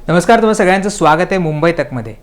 नमस्कार, तुम्हा सगळ्यांचं स्वागत आहे मुंबई तकमध्ये.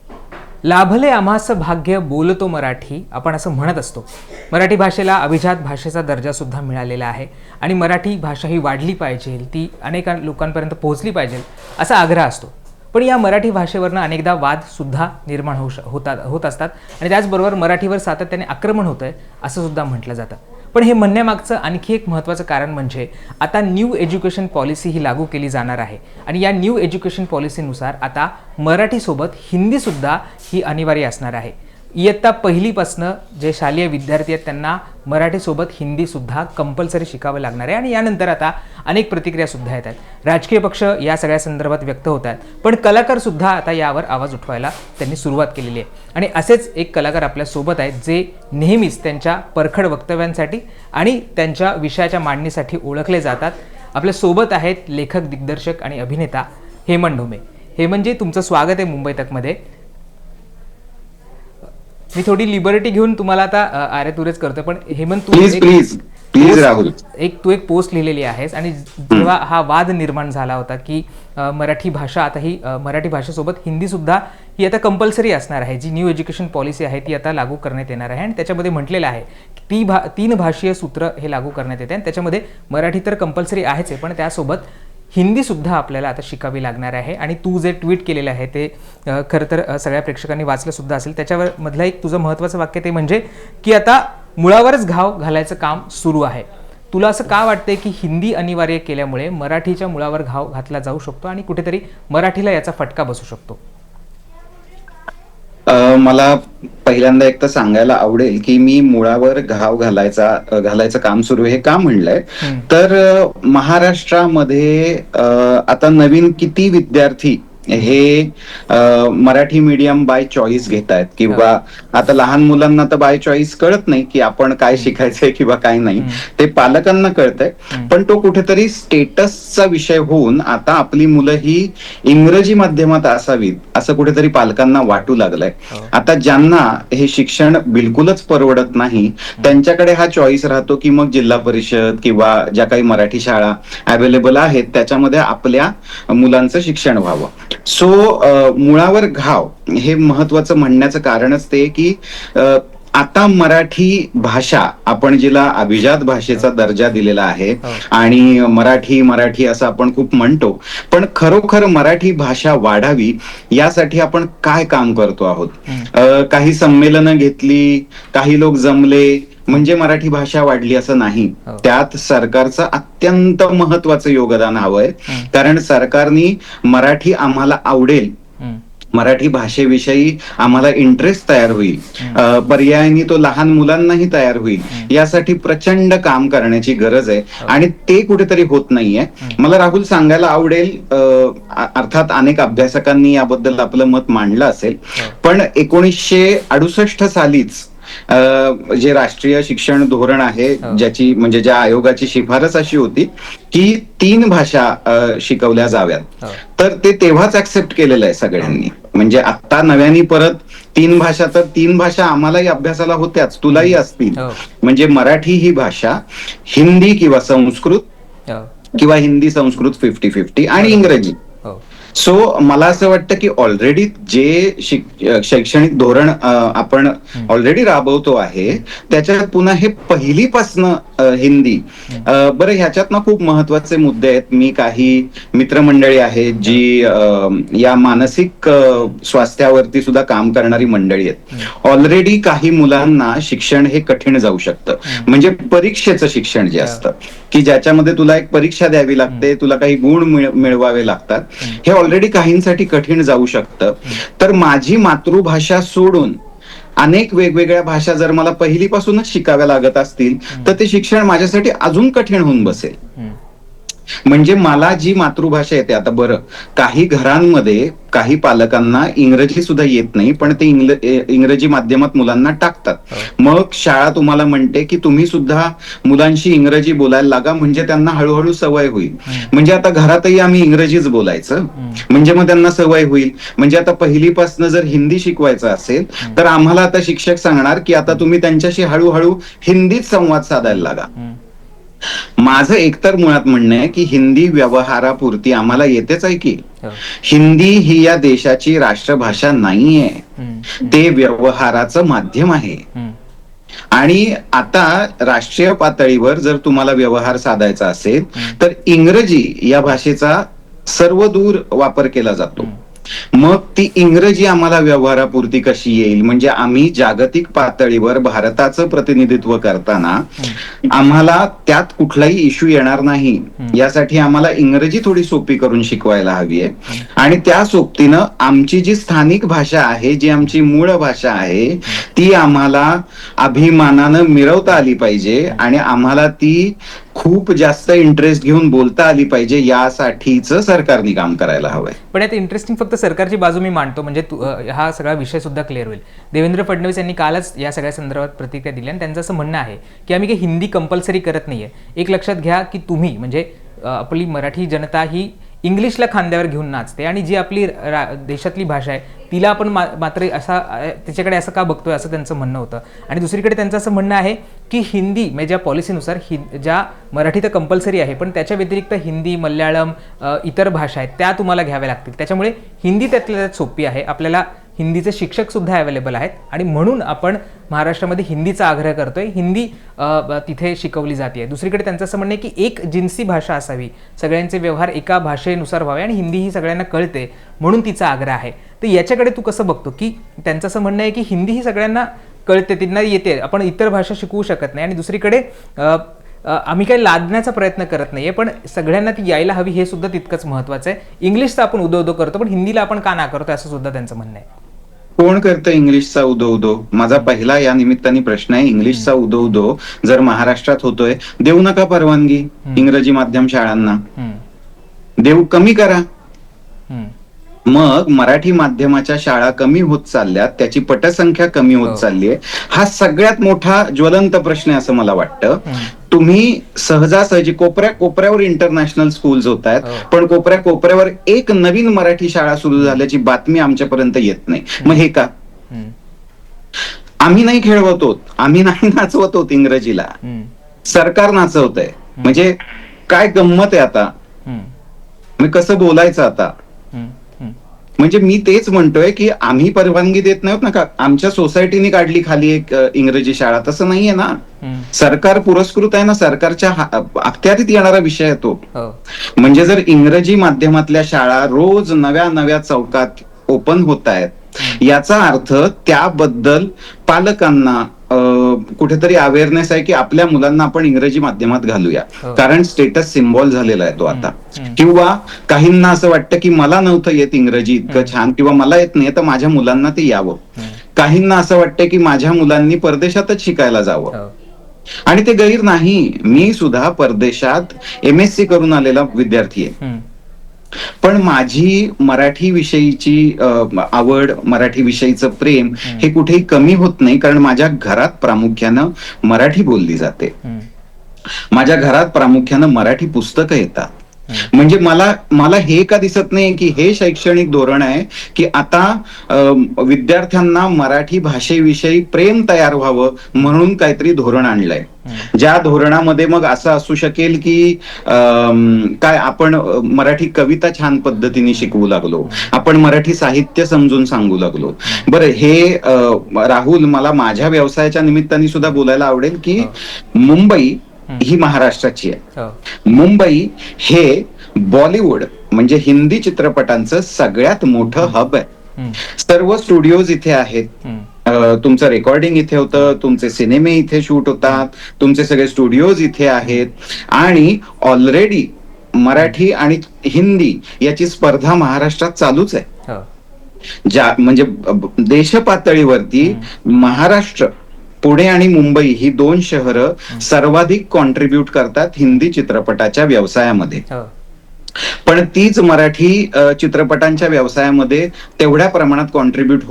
लाभले आम्हास भाग्य बोलतो मराठी, आपण असं म्हणत असतो. मराठी भाषेला अभिजात भाषेचा दर्जासुद्धा मिळालेला आहे आणि मराठी भाषा ही वाढली पाहिजे, ती अनेक लोकांपर्यंत पोहोचली पाहिजे असा आग्रह असतो. पण या मराठी भाषेवरनं अनेकदा वादसुद्धा निर्माण होत असतात आणि त्याचबरोबर मराठीवर सातत्याने आक्रमण होतं आहे असं सुद्धा म्हटलं जातं. पण हे म्हणण्यामागचं आणखी एक महत्त्वाचं कारण म्हणजे आता न्यू एज्युकेशन पॉलिसी ही लागू केली जाणार आहे आणि या न्यू एज्युकेशन पॉलिसीनुसार आता मराठीसोबत हिंदीसुद्धा ही अनिवार्य असणार आहे. इयत्ता पहिलीपासनं जे शालेय विद्यार्थी आहेत त्यांना मराठीसोबत हिंदीसुद्धा कंपल्सरी शिकावं लागणार आहे आणि यानंतर आता अनेक प्रतिक्रियासुद्धा येत आहेत. राजकीय पक्ष या सगळ्या संदर्भात व्यक्त होत आहेत, पण कलाकारसुद्धा आता यावर आवाज उठवायला त्यांनी सुरुवात केलेली आहे. आणि असेच एक कलाकार आपल्यासोबत आहेत जे नेहमीच त्यांच्या परखड वक्तव्यांसाठी आणि त्यांच्या विषयाच्या मांडणीसाठी ओळखले जातात. आपल्यासोबत आहेत लेखक, दिग्दर्शक आणि अभिनेता हेमंत ढोमे. हेमंतजी, तुमचं स्वागत आहे मुंबई तकमध्ये. मी थोडी लिबर्टी घेऊन तुम्हाला आता आरे तुरेच करतोय, पण हेमंत, तू एक पोस्ट लिहिलेली आहेस आणि जेव्हा हा वाद निर्माण झाला होता की मराठी भाषा आता ही मराठी भाषेसोबत हिंदी सुद्धा ही आता कंपल्सरी असणार आहे, जी न्यू एज्युकेशन पॉलिसी आहे ती आता लागू करण्यात येणार आहे आणि त्याच्यामध्ये म्हटलेलं आहे की तीन भाषीय सूत्र हे लागू करण्यात येते आणि त्याच्यामध्ये मराठी तर कंपल्सरी आहेच आहे, पण त्यासोबत हिंदीसुद्धा आपल्याला आता शिकावी लागणार आहे. आणि तू जे ट्विट केलेलं आहे ते खरं तर सगळ्या प्रेक्षकांनी वाचलंसुद्धा असेल. त्याच्यावर मधलं एक तुझं महत्त्वाचं वाक्य ते म्हणजे की आता मुळावरच घाव घालायचं काम सुरू आहे. तुला असं का वाटतंय की हिंदी अनिवार्य केल्यामुळे मराठीच्या मुळावर घाव घातला जाऊ शकतो आणि कुठेतरी मराठीला याचा फटका बसू शकतो? मला पहिल्यांदा एक तर सांगायला आवडेल की मी मुळावर घाव घालायचं काम सुरू हे का म्हणलंय, तर महाराष्ट्रामध्ये आता नवीन किती विद्यार्थी हे मराठी मीडियम बाय चॉईस घेत आहेत, किंवा आता लहान मुलांना तर बाय चॉईस कळत नाही की आपण काय शिकायचंय किंवा काय नाही, ते पालकांना कळतंय. पण तो कुठेतरी स्टेटसचा विषय होऊन आता आपली मुलं ही इंग्रजी माध्यमात असावीत असं कुठेतरी पालकांना वाटू लागलंय. आता ज्यांना हे शिक्षण बिलकुलच परवडत नाही त्यांच्याकडे हा चॉईस राहतो की मग जिल्हा परिषद किंवा ज्या काही मराठी शाळा अवेलेबल आहेत त्याच्यामध्ये आपल्या मुलांचं शिक्षण व्हावं. सो मुळावर घाव हे महत्वाचं म्हणण्याचं कारणच ते की आता मराठी भाषा आपण जिला अभिजात भाषेचा दर्जा दिलेला आहे आणि मराठी असं आपण खूप म्हणतो, पण खरोखर मराठी भाषा वाढावी यासाठी आपण काय काम करतो आहोत? काही संमेलनं घेतली, काही लोक जमले म्हणजे मराठी भाषा वाढली असं नाही. त्यात सरकारचं अत्यंत महत्वाचं योगदान हवंय, कारण सरकारने मराठी आम्हाला आवडेल, मराठी भाषेविषयी आम्हाला इंटरेस्ट तयार होईल, पर्यायाने तो लहान मुलांनाही तयार होईल, यासाठी प्रचंड काम करण्याची गरज आहे आणि ते कुठेतरी होत नाहीये. मला राहुल सांगायला आवडेल, अर्थात अनेक अभ्यासकांनी याबद्दल आपलं मत मांडलं असेल, पण 1968 सालीच जे राष्ट्रीय शिक्षण धोरण आहे ज्याची म्हणजे ज्या आयोगाची शिफारस अशी होती की 3 भाषा शिकवल्या जाव्यात, तर ते तेव्हाच ऍक्सेप्ट केलेलं आहे सगळ्यांनी. म्हणजे आता नव्याने परत 3 भाषा, तर 3 भाषा आम्हालाही अभ्यासाला होत्याच, तुलाही असतील. म्हणजे मराठी ही भाषा हिंदी किंवा संस्कृत किंवा हिंदी संस्कृत 50-50 आणि इंग्रजी. सो मला असं वाटतं की ऑलरेडी जे शैक्षणिक धोरण आपण ऑलरेडी राबवतो आहे त्याच्यात पुन्हा हे पहिलीपासनं हिंदी. बरं, ह्याच्यात ना खूप महत्वाचे मुद्दे आहेत. मी काही मित्रमंडळी आहेत जी या मानसिक स्वास्थ्यावरती सुद्धा काम करणारी मंडळी आहेत. ऑलरेडी काही मुलांना शिक्षण हे कठीण जाऊ शकतं, म्हणजे परीक्षेचं शिक्षण जे असतं की ज्याच्यामध्ये तुला एक परीक्षा द्यावी लागते, तुला काही गुण मिळवावे लागतात, हे ऑलरेडी काहींसाठी कठीण जाऊ शकतं. तर माझी मातृभाषा सोडून अनेक वेगवेगळ्या भाषा जर मला पहिलीपासूनच शिकाव्या लागत असतील तर ते शिक्षण माझ्यासाठी अजून कठीण होऊन बसेल. म्हणजे मला जी मातृभाषा येते, आता बरं काही घरांमध्ये काही पालकांना इंग्रजी सुद्धा येत नाही पण ते इंग्रजी माध्यमात मुलांना टाकतात. मग शाळा तुम्हाला म्हणते की तुम्ही सुद्धा मुलांशी इंग्रजी बोलायला लागा म्हणजे त्यांना हळूहळू सवय होईल. म्हणजे आता घरातही आम्ही इंग्रजीच बोलायचं, म्हणजे मग त्यांना सवय होईल. म्हणजे आता पहिलीपासून जर हिंदी शिकवायचं असेल तर आम्हाला आता शिक्षक सांगणार की आता तुम्ही त्यांच्याशी हळूहळू हिंदीत संवाद साधायला लागा. माझं एकतर मुळात म्हणणं आहे की हिंदी व्यवहारापुरती आम्हाला येतेच आहे की हिंदी ही या देशाची राष्ट्रभाषा नाहीये, ते व्यवहाराचं माध्यम आहे. आणि आता राष्ट्रीय पातळीवर जर तुम्हाला व्यवहार साधायचा असेल तर इंग्रजी या भाषेचा सर्वदूर वापर केला जातो. मग ती इंग्रजी आम्हाला व्यवहारापुरती कशी येईल, म्हणजे आम्ही जागतिक पातळीवर भारताचं प्रतिनिधित्व करताना आम्हाला त्यात कुठलाही इश्यू येणार नाही यासाठी आम्हाला इंग्रजी थोडी सोपी करून शिकवायला हवी आहे. आणि त्या सोबतीनं आमची जी स्थानिक भाषा आहे, जी आमची मूळ भाषा आहे, ती आम्हाला अभिमानानं मिरवता आली पाहिजे आणि आम्हाला ती खूप जास्त इंटरेस्ट घेऊन बोलता आली पाहिजे, यासाठीच सरकारने काम करायला हवंय. पण यात इंटरेस्टिंग फक्त सरकारची बाजू मी मांडतो, म्हणजे हा सगळा विषय सुद्धा क्लिअर होईल. देवेंद्र फडणवीस यांनी कालच या सगळ्या संदर्भात प्रतिक्रिया दिली आणि त्यांचं असं म्हणणं आहे की आम्ही काही हिंदी कंपल्सरी करत नाहीये. एक लक्षात घ्या की तुम्ही म्हणजे आपली मराठी जनता ही इंग्लिशला खांद्यावर घेऊन नाचते आणि जी आपली देशातली भाषा आहे तिला आपण मात्र असा त्याच्याकडे असं का बघतोय, असं त्यांचं म्हणणं होतं. आणि दुसरीकडे त्यांचं असं म्हणणं आहे की हिंदी म्हणजे ज्या पॉलिसीनुसार ज्या मराठी तर कंपल्सरी आहे पण त्याच्या व्यतिरिक्त हिंदी, मल्याळम, इतर भाषा आहेत त्या तुम्हाला घ्याव्या लागतील. त्याच्यामुळे हिंदी त्यातल्या त्यात सोपी आहे. आपल्याला हिंदीचे शिक्षक सुद्धा अवेलेबल आहेत आणि म्हणून आपण महाराष्ट्रामध्ये हिंदीचा आग्रह करतोय, हिंदी तिथे शिकवली जाते. दुसरीकडे त्यांचं असं म्हणणं आहे की एक जिन्सी भाषा असावी, सगळ्यांचे व्यवहार एका भाषेनुसार व्हावे आणि हिंदी ही सगळ्यांना कळते म्हणून तिचा आग्रह आहे. तर याच्याकडे तू कसं बघतो की त्यांचं असं म्हणणं आहे की हिंदी ही सगळ्यांना कळते, त्यांना येते, आपण इतर भाषा शिकवू शकत नाही आणि दुसरीकडे आम्ही काही लादण्याचा प्रयत्न करत नाहीये पण सगळ्यांना ती यायला हवी हे सुद्धा तितकंच महत्वाचं आहे. इंग्लिशचा आपण उदो करतो पण हिंदीला आपण का नाकारतो असं सुद्धा त्यांचं म्हणणं आहे. कोण करतं इंग्लिशचा उदो? माझा पहिला या निमित्ताने प्रश्न आहे, इंग्लिशचा उदो जर महाराष्ट्रात होतोय, देऊ नका परवानगी इंग्रजी माध्यम शाळांना, देऊ कमी करा. मग मराठी माध्यमाच्या शाळा कमी होत चालल्यात, त्याची पटसंख्या कमी होत चालली आहे. हा सगळ्यात मोठा ज्वलंत प्रश्न आहे असं मला वाटतं. तुम्ही सहजासहजी कोपऱ्यावर इंटरनॅशनल स्कूल्स होत आहेत पण कोपऱ्यावर एक नवीन मराठी शाळा सुरू झाल्याची बातमी आमच्यापर्यंत येत नाही. मग हे का? आम्ही नाही खेळवत होत, आम्ही नाही नाचवत होत इंग्रजीला, सरकार नाचवतंय. म्हणजे काय गंमत आहे आता, मी कसं बोलायचं आता? म्हणजे मी तेच म्हणतोय की आम्ही परवानगी देत नाही ना का, आमच्या सोसायटीने काढली खाली एक इंग्रजी शाळा, तसं नाहीये ना. सरकार पुरस्कृत आहे ना, सरकारच्या अखत्यारीत येणारा विषय आहे तो. म्हणजे जर इंग्रजी माध्यमातल्या शाळा रोज नव्या चौकात ओपन होत आहेत, याचा अर्थ त्याबद्दल पालकांना कुठेतरी अवेअरनेस आहे की आपल्या मुलांना आपण इंग्रजी माध्यमात घालूया, कारण स्टेटस सिम्बॉल झालेला आहे तो आता. किंवा काहींना असं वाटतं की मला नव्हतं येत इंग्रजी इतकं छान, किंवा मला येत नाही तर माझ्या मुलांना ते यावं. काहींना असं वाटतं की माझ्या मुलांनी परदेशातच शिकायला जावं, आणि ते गैर नाही. मी सुद्धा परदेशात MSc करून आलेला विद्यार्थी आहे. पण माझी मराठी विषयीची आवड, मराठी विषयीचं प्रेम हे कुठेही कमी होत नाही, कारण माझ्या घरात प्रामुख्यानं मराठी बोलली जाते. माझ्या घरात प्रामुख्यानं मराठी पुस्तकं येतात. म्हणजे मला हे का दिसत नाही की हे शैक्षणिक धोरण आहे की आता विद्यार्थ्यांना मराठी भाषेविषयी प्रेम तयार व्हावं म्हणून काहीतरी धोरण आणलंय, ज्या धोरणामध्ये मग असं असू शकेल की काय आपण मराठी कविता छान पद्धतीने शिकवू लागलो, आपण मराठी साहित्य समजून सांगू लागलो. बरं, हे राहुल, मला माझ्या व्यवसायाच्या निमित्ताने सुद्धा बोलायला आवडेल की मुंबई ही महाराष्ट्राची आहे. मुंबई हे बॉलिवूड म्हणजे हिंदी चित्रपटांचं सगळ्यात मोठं हब आहे. सर्व स्टुडिओज इथे आहेत, तुमचं रेकॉर्डिंग इथे होतं, तुमचे सिनेमे इथे शूट होतात, तुमचे सगळे स्टुडिओज इथे आहेत. आणि ऑलरेडी मराठी आणि हिंदी याची स्पर्धा महाराष्ट्रात चालूच आहे. म्हणजे देश पातळीवरती महाराष्ट्र, पुणे आणि मुंबई ही दोन शहरं सर्वाधिक कॉन्ट्रीब्यूट करतात हिंदी चित्रपटाच्या व्यवसायामध्ये. पण तीच मराठी चित्रपटांच्या व्यवसायामध्ये तेवढ्या प्रमाणात कॉन्ट्रीब्यूट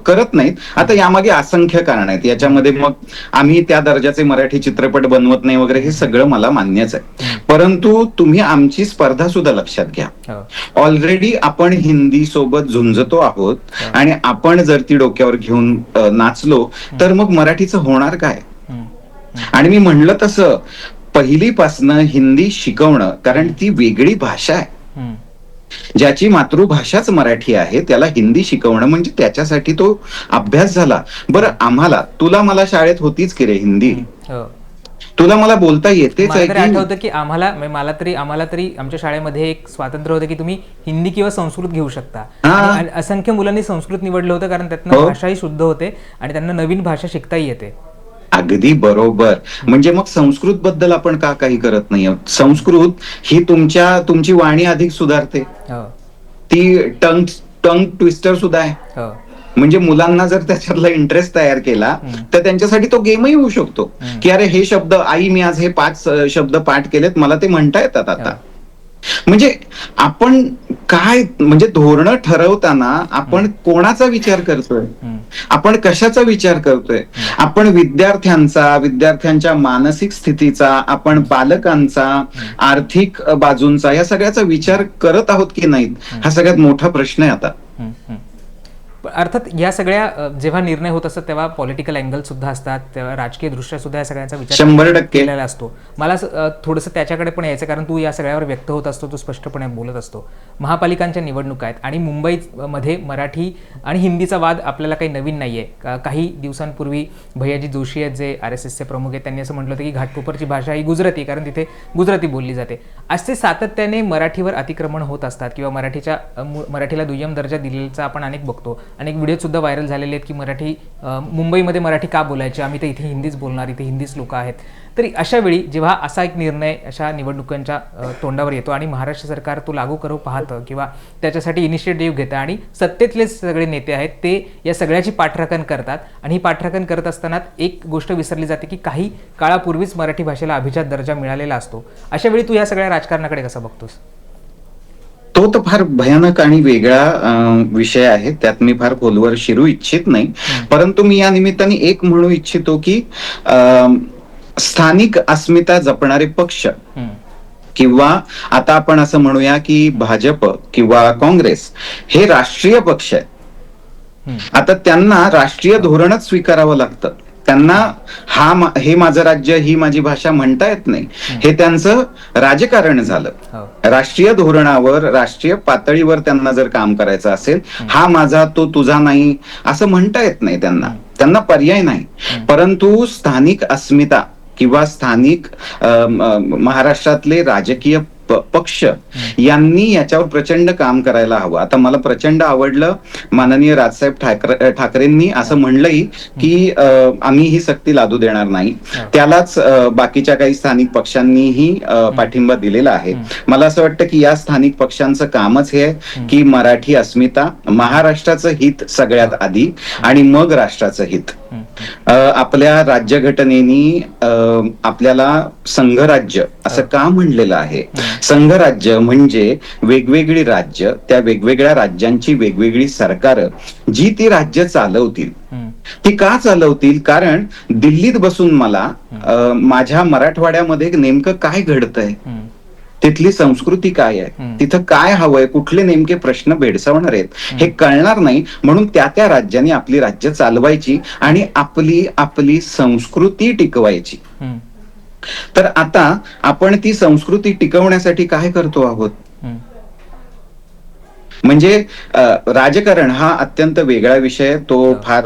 करत नाहीत. आता यामागे असंख्य कारण आहेत. याच्यामध्ये मग आम्ही त्या दर्जाचे मराठी चित्रपट बनवत नाही वगैरे, हे सगळं मला मान्यच आहे. परंतु तुम्ही आमची स्पर्धा सुद्धा लक्षात घ्या. ऑलरेडी आपण हिंदी सोबत झुंजतो आहोत आणि आपण जर ती डोक्यावर घेऊन नाचलो तर मग मराठीचं होणार काय? आणि मी म्हणलं तसं पहिलीपासनं हिंदी शिकवणं, कारण ती वेगळी भाषा आहे. ज्याची मातृभाषाच मराठी आहे त्याला हिंदी शिकवणं म्हणजे त्याच्यासाठी तो अभ्यास झाला. बरं, आम्हाला, तुला मला शाळेत होतीच की रे हिंदी, हो. तुला मला बोलता येतेच मला आहे तरी की. आठवतं की आम्हाला तरी आमच्या शाळेमध्ये एक स्वातंत्र्य होतं की तुम्ही हिंदी किंवा संस्कृत घेऊ शकता, आणि असंख्य मुलांनी संस्कृत निवडलं होतं कारण त्यातनं हो. भाषाही शुद्ध होते आणि त्यांना नवीन भाषा शिकताही येते. अगदी बरोबर. म्हणजे मग संस्कृत बद्दल आपण का काही करत नाही आहोत? संस्कृत ही तुमची वाणी अधिक सुधारते, हो. ती टंग ट्विस्टर सुद्धा आहे. हो. म्हणजे मुलांना जर त्याच्यातला इंटरेस्ट तयार केला तर त्यांच्यासाठी तो गेमही होऊ शकतो की अरे हे शब्द, आई मी आज हे 5 शब्द पाठ केलेत, मला ते म्हणता येतात आता. म्हणजे आपण काय, म्हणजे धोरणं ठरवताना आपण कोणाचा विचार करतोय, आपण कशाचा विचार करतोय, आपण विद्यार्थ्यांच्या मानसिक स्थितीचा, आपण पालकांचा, आर्थिक बाजूंचा, या सगळ्याचा विचार करत आहोत की नाहीत, हा सगळ्यात मोठा प्रश्न आहे आता. अर्थात या सगळ्या जेव्हा निर्णय होत असतात तेव्हा पॉलिटिकल अँगल सुद्धा असतात, तेव्हा राजकीय दृष्ट्या सुद्धा या सगळ्यांचा विचार 100% केलेला असतो. मला थोडंसं त्याच्याकडे पण यायचं, कारण तू या सगळ्यावर व्यक्त होत असतो, तू स्पष्टपणे बोलत असतो. महापालिकांच्या निवडणुका आहेत आणि मुंबईमध्ये मराठी आणि हिंदीचा वाद आपल्याला काही नवीन नाही आहे. काही दिवसांपूर्वी भैयाजी जोशी आहेत जे RSSचे प्रमुख आहेत, त्यांनी असं म्हटलं होतं की घाटकोपरची भाषा ही गुजराती, कारण तिथे गुजराती बोलली जाते. असे सातत्याने मराठीवर अतिक्रमण होत असतात किंवा मराठीला दुय्यम दर्जा दिलेला आपण अनेक बघतो. अनेक व्हिडिओ सुद्धा व्हायरल झालेले आहेत की मुंबईमध्ये मराठी का बोलायची, आम्ही तर इथे हिंदीच बोलणार, इथे हिंदीच लोक आहेत. तरी अशा वेळी जेव्हा असा एक निर्णय अशा निवडणुकांच्या तोंडावर येतो आणि महाराष्ट्र सरकार तो लागू करू पाहतं किंवा त्याच्यासाठी इनिशिएटिव्ह घेतं आणि सत्तेतले सगळे नेते आहेत ते या सगळ्याची पाठराखण करतात, आणि ही पाठराखण करत असताना एक गोष्ट विसरली जाते की काही काळापूर्वीच मराठी भाषेला अभिजात दर्जा मिळालेला असतो. अशा वेळी तू या सगळ्या राजकारणाकडे कसं बघतोस? तो तर फार भयानक आणि वेगळा विषय आहे, त्यात मी फार खोलवर शिरू इच्छित नाही. परंतु मी या निमित्ताने एक म्हणू इच्छितो की स्थानिक अस्मिता जपणारे पक्ष, किंवा आता आपण असं म्हणूया की भाजप किंवा काँग्रेस हे राष्ट्रीय पक्ष आहेत. आता त्यांना राष्ट्रीय धोरणच स्वीकारावं लागतं. त्यांना हे माझं राज्य, ही माझी भाषा म्हणता येत नाही. हे त्यांचं राजकारण झालं. राष्ट्रीय धोरणावर, राष्ट्रीय पातळीवर त्यांना जर काम करायचं असेल, हा माझा तो तुझा नाही असं म्हणता येत नाही त्यांना पर्याय नाही. परंतु स्थानिक अस्मिता किंवा स्थानिक महाराष्ट्रातले राजकीय पक्ष यांनी याच्यावर प्रचंड काम करायला हवं. आता मला प्रचंड आवडलं माननीय राजसाहेब ठाकरेंनी असं म्हणलंही की आम्ही ही सक्ती लादू देणार नाही. त्यालाच बाकीच्या काही स्थानिक पक्षांनीही पाठिंबा दिलेला आहे. मला असं वाटतं की या स्थानिक पक्षांचं कामच हे आहे की मराठी अस्मिता, महाराष्ट्राचं हित सगळ्यात आधी आणि मग राष्ट्राचं हित. आपल्या राज्यघटनेनी आपल्याला संघराज्य असं का म्हणलेलं आहे? संघराज्य म्हणजे वेगवेगळी राज्य, त्या वेगवेगळ्या राज्यांची वेगवेगळी सरकार जी ती राज्य चालवतील. ती का चालवतील? कारण दिल्लीत बसून मला माझ्या मराठवाड्यामध्ये नेमकं काय घडतंय, तिथली संस्कृती काय आहे, तिथं काय हवंय, कुठले नेमके प्रश्न भेडसावणार आहेत हे कळणार नाही. म्हणून त्या राज्यांनी आपली राज्य चालवायची आणि आपली संस्कृती टिकवायची. तर आता आपण ती संस्कृती टिकवण्यासाठी काय करतो आहोत? म्हणजे राजकारण हा अत्यंत वेगळा विषय, तो फार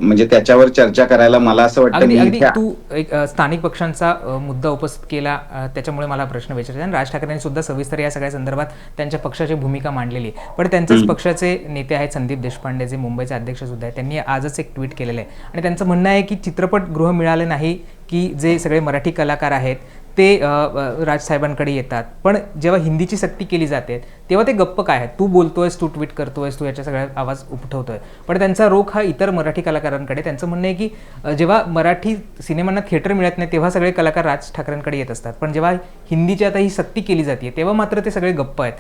म्हणजे त्याच्यावर चर्चा करायला मला असं वाटतं. तू एक स्थानिक पक्षांचा मुद्दा उपस्थित केला, त्याच्यामुळे मला प्रश्न विचारायचा. आणि राज ठाकरेंनी सुद्धा सविस्तर या सगळ्या संदर्भात त्यांच्या पक्षाची भूमिका मांडलेली आहे. पण त्यांचेच पक्षाचे नेते आहेत संदीप देशपांडे, जे मुंबईचे अध्यक्ष सुद्धा आहेत, त्यांनी आजच एक ट्विट केलेलं आहे आणि त्यांचं म्हणणं आहे की चित्रपटगृह मिळाले नाही की जे सगळे मराठी कलाकार आहेत ते राजसाहेबांकडे येतात, पण जेव्हा हिंदीची सक्ती केली जाते तेव्हा ते गप्प काय आहेत? तू बोलतोयस, तू ट्विट करतोयस, तू याच्या सगळ्या आवाज उपठवतोय, पण त्यांचा रोख हा इतर मराठी कलाकारांकडे. त्यांचं म्हणणं आहे की जेव्हा मराठी सिनेमांना थिएटर मिळत नाही तेव्हा सगळे कलाकार राज ठाकरेंकडे येत असतात, पण जेव्हा हिंदीची आता ही सक्ती केली जाते तेव्हा मात्र ते सगळे गप्प आहेत.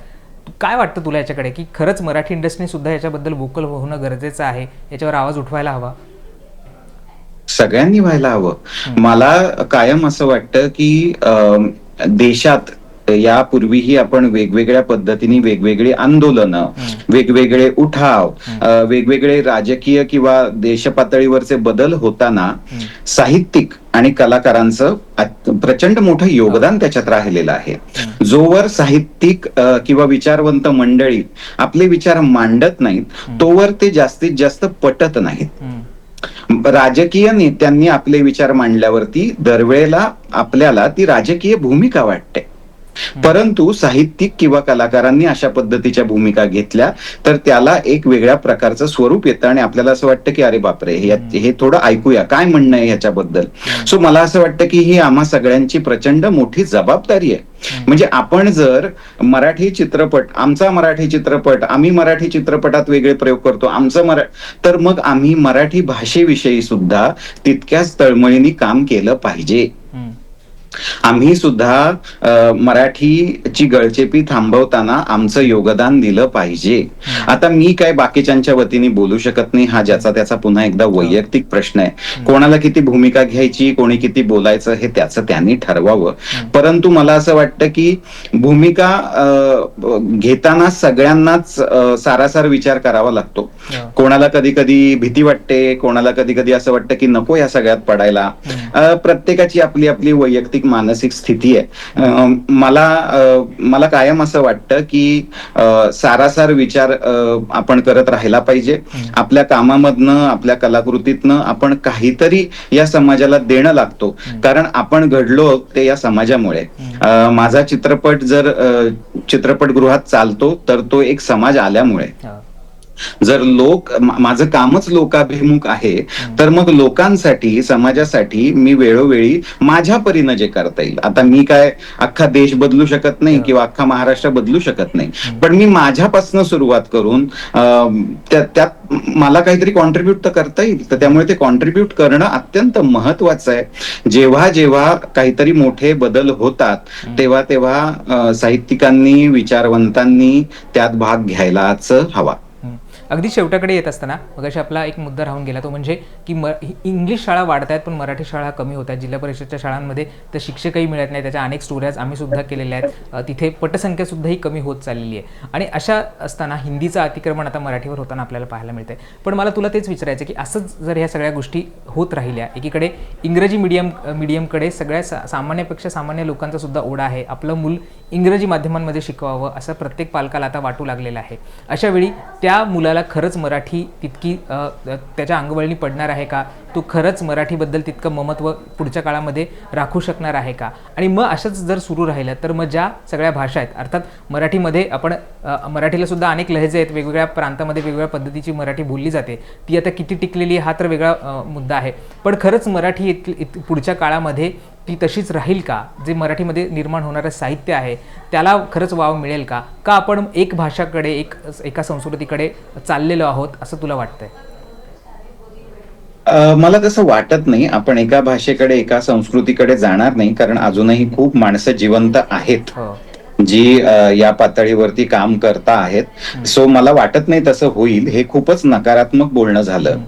काय वाटतं तुला याच्याकडे, की खरंच मराठी इंडस्ट्रीने सुद्धा याच्याबद्दल वोकल होणं गरजेचं आहे, याच्यावर आवाज उठवायला हवा? सगळ्यांनी व्हायला हवं. मला कायम असं वाटतं की देशात यापूर्वीही आपण वेगवेगळ्या पद्धतीने वेगवेगळी आंदोलनं, वेगवेगळे उठाव, वेगवेगळे राजकीय किंवा देश पातळीवरचे बदल होताना साहित्यिक आणि कलाकारांचं प्रचंड मोठं योगदान त्याच्यात राहिलेलं आहे. जोवर साहित्यिक किंवा विचारवंत मंडळी आपले विचार मांडत नाहीत, तोवर ते जास्तीत जास्त पटत नाहीत. राजकीय नेत्यांनी आपले विचार मांडल्यावरती दरवेळेला आपल्याला ती राजकीय भूमिका वाटते, परंतु साहित्यिक किंवा कलाकारांनी अशा पद्धतीच्या भूमिका घेतल्या तर त्याला एक वेगळ्या प्रकारचं स्वरूप येतं आणि आपल्याला असं वाटतं की अरे बापरे, हे थोडं ऐकूया काय म्हणणं आहे ह्याच्याबद्दल. सो मला असं वाटतं की ही आम्हा सगळ्यांची प्रचंड मोठी जबाबदारी आहे. म्हणजे आपण जर मराठी चित्रपट, आमचा मराठी चित्रपट, आम्ही मराठी चित्रपटात वेगळे प्रयोग करतो तर मग आम्ही मराठी भाषेविषयी सुद्धा तितक्याच तळमळीने काम केलं पाहिजे. आम्ही सुद्धा मराठीची गळचेपी थांबवताना आमचं योगदान दिलं पाहिजे. आता मी काय बाकीच्यांच्या वतीने बोलू शकत नाही, हा ज्याचा त्याचा पुन्हा एकदा वैयक्तिक प्रश्न आहे. कोणाला किती भूमिका घ्यायची, कोणी किती बोलायचं हे त्याचं त्यांनी ठरवावं. परंतु मला असं वाटतं की भूमिका घेताना सगळ्यांनाच सारासार विचार करावा लागतो. कोणाला कधी कधी भीती वाटते, कोणाला कधी कधी असं वाटतं की नको या सगळ्यात पडायला. प्रत्येकाची आपली आपली वैयक्तिक मानसिक स्थिती आहे. मला कायम असं वाटतं की सारासार विचार आपण करत राहायला पाहिजे. आपल्या कामामधनं, आपल्या कलाकृतीतनं आपण काहीतरी या समाजाला देणं लागतो, कारण आपण घडलो ते या समाजामुळे. माझा चित्रपट जर चित्रपटगृहात चालतो तर तो एक समाज आल्यामुळे. जर माझं कामच लोकाभिमुख आहे तर मग लोकांसाठी, समाजासाठी मी वेळोवेळी माझ्या परीनं जे करता येईल. आता मी काय अख्खा देश बदलू शकत नाही किंवा अख्खा महाराष्ट्र बदलू शकत नाही, पण मी माझ्यापासून सुरुवात करून त्यात मला काहीतरी कॉन्ट्रीब्युट तर करता येईल. तर त्यामुळे ते कॉन्ट्रीब्युट करणं अत्यंत महत्वाचं आहे. जेव्हा जेव्हा काहीतरी मोठे बदल होतात तेव्हा तेव्हा साहित्यिकांनी, विचारवंतांनी त्यात भाग घ्यायलाच हवा. अगदी शेवटाकडे येत असताना मगाशी आपला एक मुद्दा राहून गेला, तो म्हणजे की इंग्लिश शाळा वाढत आहेत पण मराठी शाळा कमी होत आहेत. जिल्हा परिषदच्या शाळांमध्ये तर शिक्षकही मिळत नाही. त्याच्या अनेक स्टोऱ्याज आम्ही सुद्धा केलेल्या आहेत. तिथे पटसंख्यासुद्धाही कमी होत चाललेली आहे. आणि अशा असताना हिंदीचं अतिक्रमण आता मराठीवर होताना आपल्याला पाहायला मिळतंय. पण मला तुला तेच विचारायचं की असंच जर ह्या सगळ्या गोष्टी होत राहिल्या, एकीकडे इंग्रजी मीडियमकडे सगळ्या सामान्यापेक्षा सामान्य लोकांचा सुद्धा ओढा आहे. आपलं मूल इंग्रजी माध्यमांमध्ये शिकवावं असं प्रत्येक पालकाला आता वाटू लागलेलं आहे. अशा वेळी त्या मुलाला खरंच मराठी तितकी त्याच्या अंगवळणी पडणार आहे का? तो खरंच मराठीबद्दल तितकं ममत्व पुढच्या काळामध्ये राखू शकणार आहे का? आणि मग असंच जर सुरू राहिलं तर मग ज्या सगळ्या भाषा आहेत, अर्थात मराठीमध्ये आपण मराठीला सुद्धा अनेक लहेजे आहेत, वेगवेगळ्या प्रांतामध्ये वेगवेगळ्या पद्धतीची मराठी बोलली जाते, ती आता किती टिकलेली हा तर वेगळा मुद्दा आहे. पण खरंच मराठी पुढच्या काळामध्ये ती तशीच राहील का? जे मराठीमध्ये निर्माण होणारं साहित्य आहे त्याला खरंच वाव मिळेल का? का आपण एक भाषाकडे, एका संस्कृतीकडे चाललेलो आहोत असं तुला वाटतंय? मला तसं वाटत नाही. आपण एका भाषेकडे, एका संस्कृतीकडे जाणार नाही, कारण अजूनही खूप माणसं जिवंत आहेत जी या पातळीवरती काम करता आहेत. सो मला वाटत नाही तसं होईल. हे खूपच नकारात्मक बोलणं झालं.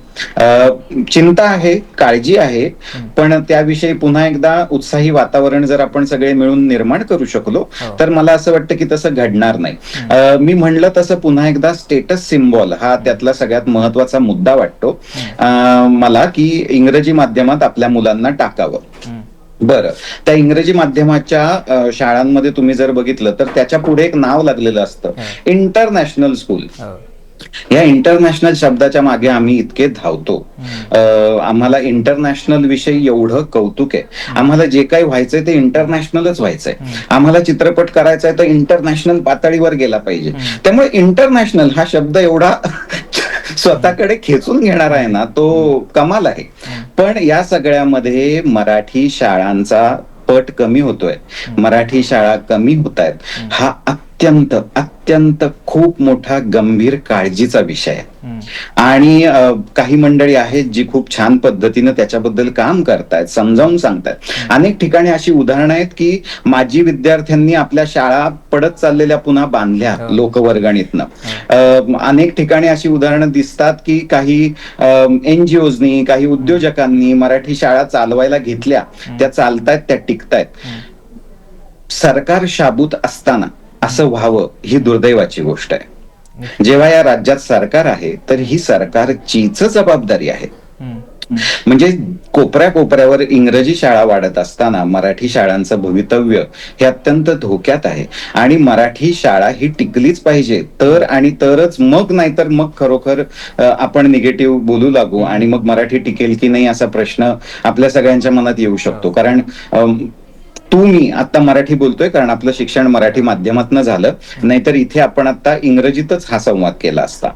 चिंता आहे, काळजी आहे, पण त्याविषयी पुन्हा एकदा उत्साही वातावरण जर आपण सगळे मिळून निर्माण करू शकलो तर मला असं वाटतं की तसं घडणार नाही. मी म्हणलं तसं पुन्हा एकदा स्टेटस सिम्बॉल हा त्यातला सगळ्यात महत्वाचा मुद्दा वाटतो मला, की इंग्रजी माध्यमात आपल्या मुलांना टाकावं. बरं, त्या इंग्रजी माध्यमाच्या शाळांमध्ये तुम्ही जर बघितलं तर त्याच्या पुढे एक नाव लागलेलं असतं, इंटरनॅशनल स्कूल. या इंटरनॅशनल शब्दाच्या मागे आम्ही इतके धावतो. आम्हाला इंटरनॅशनल विषयी एवढं कौतुक आहे. आम्हाला जे काही व्हायचंय ते इंटरनॅशनलच व्हायचंय. आम्हाला चित्रपट करायचा आहे तर इंटरनॅशनल पातळीवर गेला पाहिजे. त्यामुळे इंटरनॅशनल हा शब्द एवढा स्वतःकडे खेचून घेणार आहे ना, तो कमाल आहे. पण या सगळ्यामध्ये मराठी शाळांचा पट कमी होतोय, मराठी शाळा कमी होत आहेत, हा अत्यंत अत्यंत खूप मोठा गंभीर काळजीचा विषय आहे. आणि काही मंडळी आहेत जी खूप छान पद्धतीनं त्याच्याबद्दल काम करतायत, समजावून सांगतायत. अनेक ठिकाणी अशी उदाहरणं आहेत की माजी विद्यार्थ्यांनी आपल्या शाळा पडत चाललेल्या पुन्हा बांधल्या लोकवर्गणीतनं. अनेक ठिकाणी अशी उदाहरणं दिसतात की काही NGOजनी, काही उद्योजकांनी मराठी शाळा चालवायला घेतल्या, त्या चालतायत, त्या टिकतायत. सरकार शाबूत असताना असं व्हावं ही दुर्दैवाची गोष्ट आहे. जेव्हा या राज्यात सरकार आहे तर ही सरकारचीच जबाबदारी आहे. म्हणजे कोपऱ्या कोपऱ्यावर इंग्रजी शाळा वाढत असताना मराठी शाळांचं भवितव्य हे अत्यंत धोक्यात आहे. आणि मराठी शाळा ही टिकलीच पाहिजे, तर आणि तरच, मग नाहीतर मग खरोखर आपण निगेटिव्ह बोलू लागू आणि मग मराठी टिकेल की नाही असा प्रश्न आपल्या सगळ्यांच्या मनात येऊ शकतो. कारण मी आता मराठी बोलतोय कारण आपलं शिक्षण मराठी माध्यमातून झालं, नाहीतर इथे आपण आता इंग्रजीतच हा संवाद केला असता.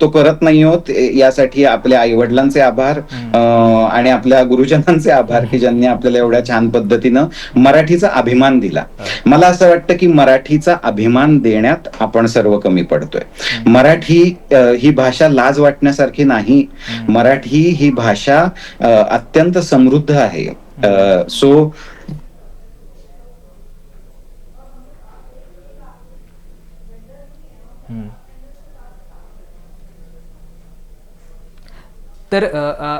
तो करत नाही होत, यासाठी आपल्या आई वडिलांचे आभार आणि आपल्या गुरुजनांचे आभार की ज्यांनी आपल्याला एवढ्या छान पद्धतीनं मराठीचा अभिमान दिला. मला असं वाटतं की मराठीचा अभिमान देण्यात आपण सर्व कमी पडतोय. मराठी ही भाषा लाज वाटण्यासारखी नाही. मराठी ही भाषा अत्यंत समृद्ध आहे. सो तर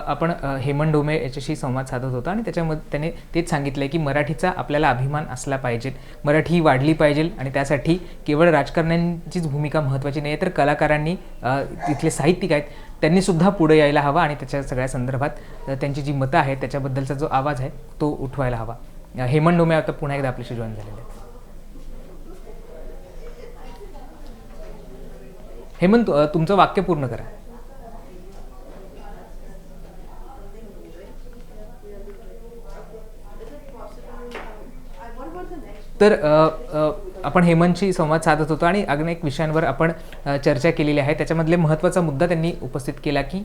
आपण हेमंत ढोमे याच्याशी संवाद साधत होतो आणि त्याच्यामध्ये त्याने तेच सांगितलं की मराठीचा आपल्याला अभिमान असला पाहिजे, मराठी ही वाढली पाहिजे आणि त्यासाठी केवळ राजकारण्यांचीच भूमिका महत्त्वाची नाही आहे, तर कलाकारांनी, तिथले साहित्यिक आहेत त्यांनी सुद्धा पुढे यायला हवं आणि त्याच्या सगळ्या संदर्भात त्यांची जी मतं आहेत त्याच्याबद्दलचा जो आवाज आहे तो उठवायला हवा. हेमंत ढोमे आता पुन्हा एकदा आपल्याशी जॉईन झालेले आहेत. हेमंत, तुमचं वाक्य पूर्ण करा. तर आपण हेमंतशी संवाद साधत होतो आणि अनेक विषयांवर आपण चर्चा केलेली आहे. त्याच्यामधले महत्त्वाचा मुद्दा त्यांनी उपस्थित केला की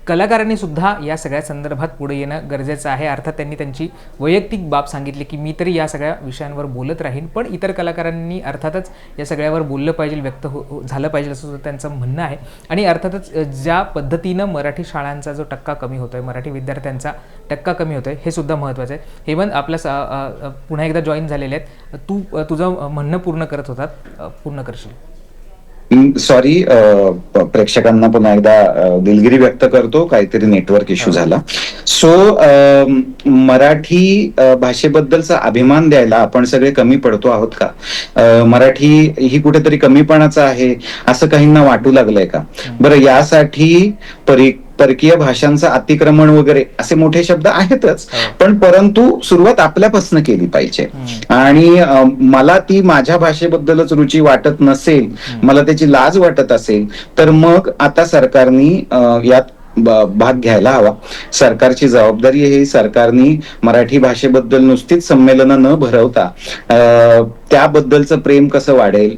कलाकारांनी सुद्धा या सगळ्या संदर्भात पुढे येणं गरजेचं आहे. अर्थात त्यांनी त्यांची वैयक्तिक बाब सांगितली की मी तरी या सगळ्या विषयांवर बोलत राहीन, पण इतर कलाकारांनी अर्थातच या सगळ्यावर बोललं पाहिजे, व्यक्त झालं पाहिजे असं त्यांचं म्हणणं आहे. आणि अर्थातच ज्या पद्धतीनं मराठी शाळांचा जो टक्का कमी होतोय, मराठी विद्यार्थ्यांचा टक्का कमी होतोय, हे सुद्धा महत्त्वाचं आहे. हेमंत आपल्या पुन्हा एकदा जॉईन झालेले आहेत. तू तुझं म्हणणं पूर्ण करत होतात, पूर्ण करशील? सॉरी, प्रेक्षकांना पुन्हा एकदा दिलगिरी व्यक्त करतो, काहीतरी नेटवर्क इश्यू झाला. सो मराठी भाषेबद्दलचा अभिमान द्यायला आपण सगळे कमी पडतो आहोत का? मराठी ही कुठेतरी कमीपणाचं आहे असं काहींना वाटू लागलंय का? बरं, यासाठी परकीय भाषांचं अतिक्रमण वगैरे असे मोठे शब्द आहेतच, पण परंतु सुरुवात आपल्यापासून केली पाहिजे. आणि मला ती माझ्या भाषेबद्दलच रुची वाटत नसेल, मला त्याची लाज वाटत असेल, तर मग आता सरकारनी यात भाग घ्यायला हवा. सरकारची जबाबदारी आहे. सरकारनी मराठी भाषेबद्दल नुसतीच संमेलनं न भरवता त्याबद्दलचं प्रेम कसं वाढेल,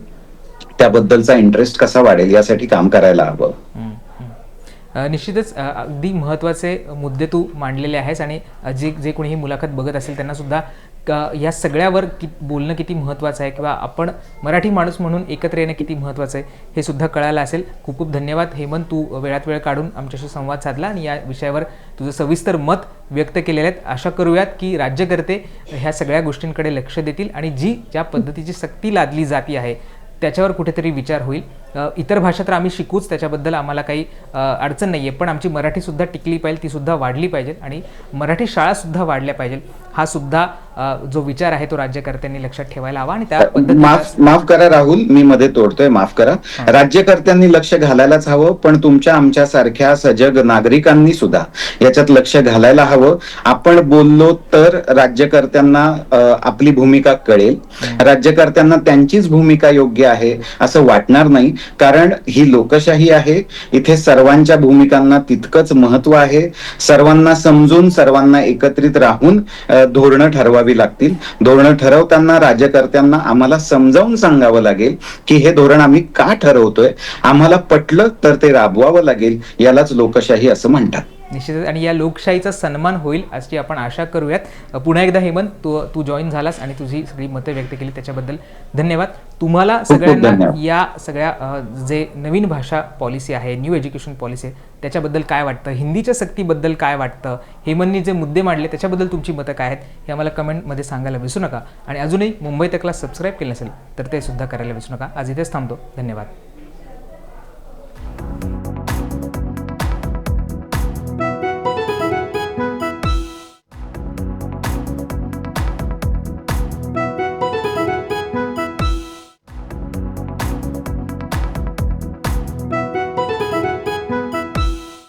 त्याबद्दलचा इंटरेस्ट कसा वाढेल यासाठी काम करायला हवं. निश्चितच अगदी महत्त्वाचे मुद्दे तू मांडलेले आहेस आणि जे कोणी ही मुलाखत बघत असेल त्यांना सुद्धा या सगळ्यावर बोलणं किती महत्त्वाचं आहे किंवा आपण मराठी माणूस म्हणून एकत्र येणं किती महत्त्वाचं आहे हे सुद्धा कळालं असेल. खूप खूप धन्यवाद हेमंत, तू वेळात वेळ काढून आमच्याशी संवाद साधला आणि या विषयावर तुझं सविस्तर मत व्यक्त केलेलं आहेत. आशा करूयात की राज्यकर्ते ह्या सगळ्या गोष्टींकडे लक्ष देतील आणि ज्या पद्धतीची सक्ती लादली जाती आहे त्याच्यावर कुठेतरी विचार होईल. इतर भाषा तर आम्ही शिकूच, त्याच्याबद्दल आम्हाला काही अडचण नाही आहे, पण आमची मराठीसुद्धा टिकली पाहिजे, तीसुद्धा वाढली पाहिजे आणि मराठी शाळासुद्धा वाढल्या पाहिजे. हा सुद्धा जो विचार आहे तो राज्यकर्त्यांनी लक्षात ठेवायला हवा. आणि त्या पद्धतीने माफ करा राहुल, मी मध्ये तोडतोय, माफ करा. राज्यकर्त्यांनी लक्ष घालायलाच हवं, पण तुमच्या आमच्या सारख्या सजग नागरिकांनी सुद्धा याच्यात लक्ष घालायला हवं. आपण बोललो तर राज्यकर्त्यांना आपली भूमिका कळेल, राज्यकर्त्यांना त्यांचीच भूमिका योग्य आहे असं वाटणार नाही. कारण ही लोकशाही आहे, इथे सर्वांच्या भूमिकांना तितकंच महत्व आहे. सर्वांना समजून, सर्वांना एकत्रित राहून धोरणं ठरवावी लागतील. धोरणं ठरवताना राज्यकर्त्यांना आम्हाला समजावून सांगावं लागेल की हे धोरण आम्ही का ठरवतोय, आम्हाला पटलं तर ते राबवावं लागेल. यालाच लोकशाही असं म्हणतात. निश्चितच, आणि या लोकशाहीचा सन्मान होईल अशी आपण आशा करूयात. पुन्हा एकदा हेमंत, तू जॉईन झालास आणि तुझी सगळी मतं व्यक्त केली त्याच्याबद्दल धन्यवाद. तुम्हाला सगळ्यांना या सगळ्या जे नवीन भाषा पॉलिसी आहे, न्यू एज्युकेशन पॉलिसी आहे, त्याच्याबद्दल काय वाटतं, हिंदीच्या सक्तीबद्दल काय वाटतं, हेमंतनी जे मुद्दे मांडले त्याच्याबद्दल तुमची मतं काय आहेत हे आम्हाला कमेंटमध्ये सांगायला विसरू नका. आणि अजूनही मुंबई तकला सबस्क्राईब केलं नसेल तर ते सुद्धा करायला विसरू नका. आज इथेच थांबतो. धन्यवाद.